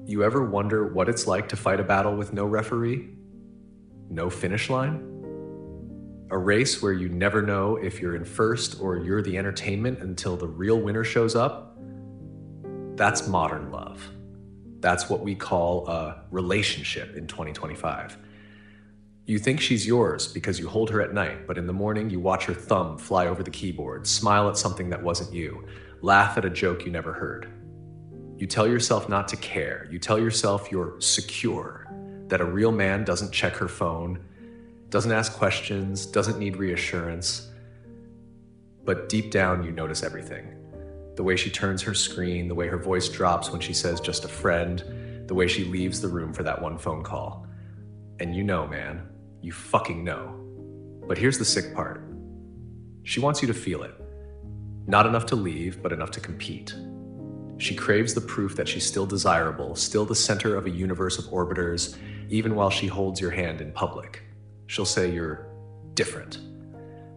You ever wonder what it's like to fight a battle with no referee? No finish line? A race where you never know if you're in first or you're the entertainment until the real winner shows up? That's modern love. That's what we call a relationship in 2025. You think she's yours because you hold her at night, but in the morning you watch her thumb fly over the keyboard, smile at something that wasn't you, laugh at a joke you never heard. You tell yourself not to care. You tell yourself you're secure, that a real man doesn't check her phone, doesn't ask questions, doesn't need reassurance. But deep down, you notice everything. The way she turns her screen, the way her voice drops when she says just a friend, the way she leaves the room for that one phone call. And you know, man, you fucking know. But here's the sick part. She wants you to feel it. Not enough to leave, but enough to compete. She craves the proof that she's still desirable, still the center of a universe of orbiters, even while she holds your hand in public. She'll say you're different.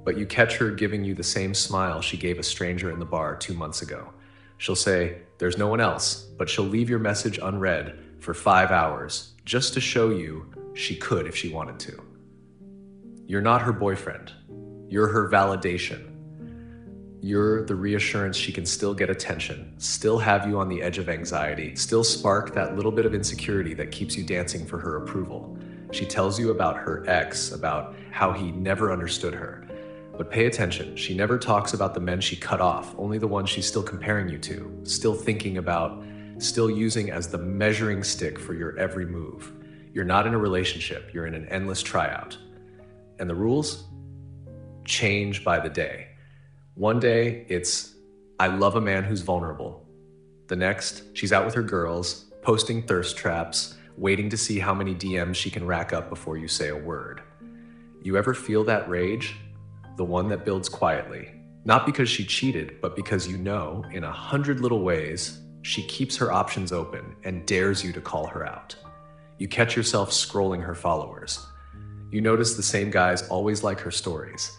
But you catch her giving you the same smile she gave a stranger in the bar 2 months ago. She'll say, there's no one else, but she'll leave your message unread for 5 hours just to show you she could if she wanted to. You're not her boyfriend. You're her validation. You're the reassurance she can still get attention, still have you on the edge of anxiety, still spark that little bit of insecurity that keeps you dancing for her approval. She tells you about her ex, about how he never understood her. But pay attention, she never talks about the men she cut off, only the ones she's still comparing you to, still thinking about, still using as the measuring stick for your every move. You're not in a relationship, you're in an endless tryout. And the rules change by the day. One day, it's, I love a man who's vulnerable. The next, she's out with her girls, posting thirst traps, waiting to see how many DMs she can rack up before you say a word. You ever feel that rage? The one that builds quietly. Not because she cheated, but because you know, in 100 little ways, she keeps her options open and dares you to call her out. You catch yourself scrolling her followers. You notice the same guys always like her stories.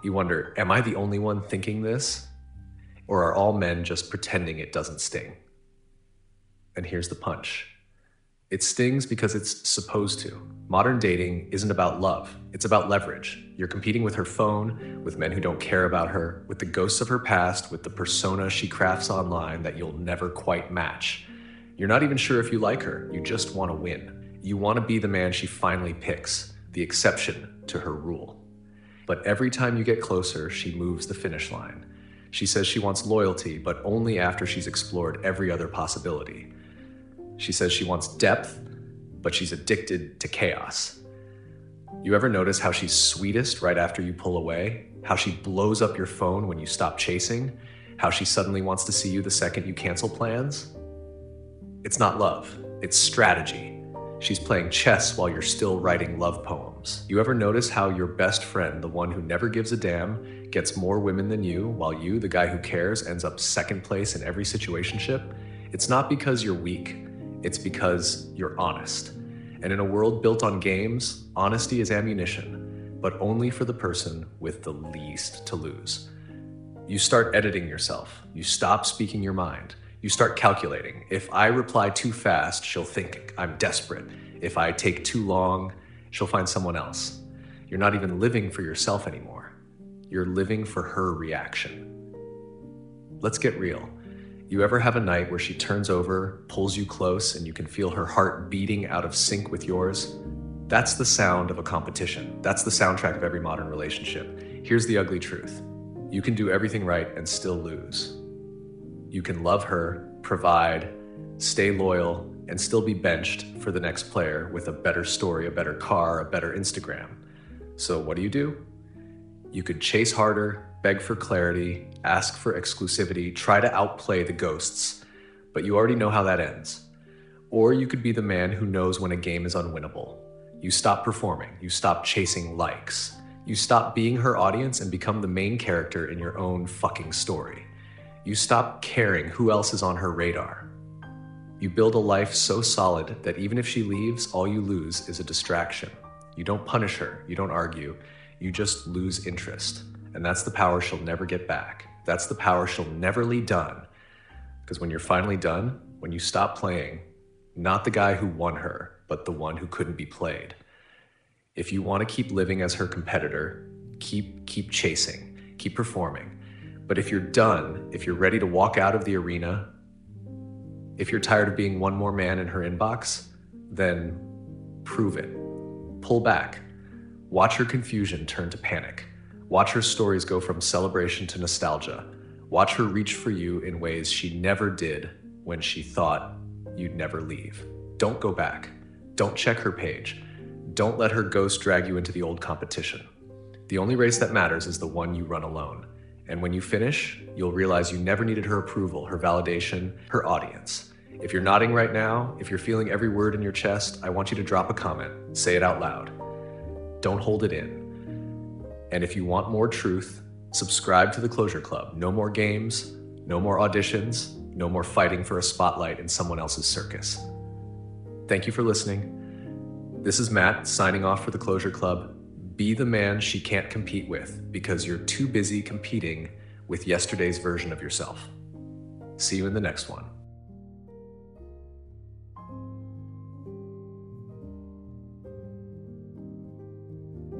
You wonder, am I the only one thinking this? Or are all men just pretending it doesn't sting? And here's the punch. It stings because it's supposed to. Modern dating isn't about love, it's about leverage. You're competing with her phone, with men who don't care about her, with the ghosts of her past, with the persona she crafts online that you'll never quite match. You're not even sure if you like her, you just want to win. You want to be the man she finally picks, the exception to her rule. But every time you get closer, she moves the finish line. She says she wants loyalty, but only after she's explored every other possibility. She says she wants depth, but she's addicted to chaos. You ever notice how she's sweetest right after you pull away? How she blows up your phone when you stop chasing? How she suddenly wants to see you the second you cancel plans? It's not love, it's strategy. She's playing chess while you're still writing love poems. You ever notice how your best friend, the one who never gives a damn, gets more women than you, while you, the guy who cares, ends up second place in every situationship? It's not because you're weak, it's because you're honest. And in a world built on games, honesty is ammunition, but only for the person with the least to lose. You start editing yourself. You stop speaking your mind. You start calculating. If I reply too fast, she'll think I'm desperate. If I take too long, she'll find someone else. You're not even living for yourself anymore. You're living for her reaction. Let's get real. You ever have a night where she turns over, pulls you close, and you can feel her heart beating out of sync with yours? That's the sound of a competition. That's the soundtrack of every modern relationship. Here's the ugly truth. You can do everything right and still lose. You can love her, provide, stay loyal, and still be benched for the next player with a better story, a better car, a better Instagram. So what do? You could chase harder, beg for clarity, ask for exclusivity, try to outplay the ghosts, but you already know how that ends. Or you could be the man who knows when a game is unwinnable. You stop performing, you stop chasing likes, you stop being her audience and become the main character in your own fucking story. You stop caring who else is on her radar. You build a life so solid that even if she leaves, all you lose is a distraction. You don't punish her, you don't argue, you just lose interest. And that's the power she'll never get back. That's the power she'll never leave done. Because when you're finally done, when you stop playing, Not the guy who won her, but the one who couldn't be played. If you want to keep living as her competitor, keep chasing, keep performing. But if you're done, if you're ready to walk out of the arena, if you're tired of being one more man in her inbox, then prove it. Pull back. Watch her confusion turn to panic. Watch her stories go from celebration to nostalgia. Watch her reach for you in ways she never did when she thought you'd never leave. Don't go back. Don't check her page. Don't let her ghost drag you into the old competition. The only race that matters is the one you run alone. And when you finish, you'll realize you never needed her approval, her validation, her audience. If you're nodding right now, if you're feeling every word in your chest, I want you to drop a comment. Say it out loud. Don't hold it in. And if you want more truth, subscribe to the Closure Club. No more games, no more auditions, no more fighting for a spotlight in someone else's circus. Thank you for listening. This is Matt signing off for the Closure Club. Be the man she can't compete with because you're too busy competing with yesterday's version of yourself. See you in the next one.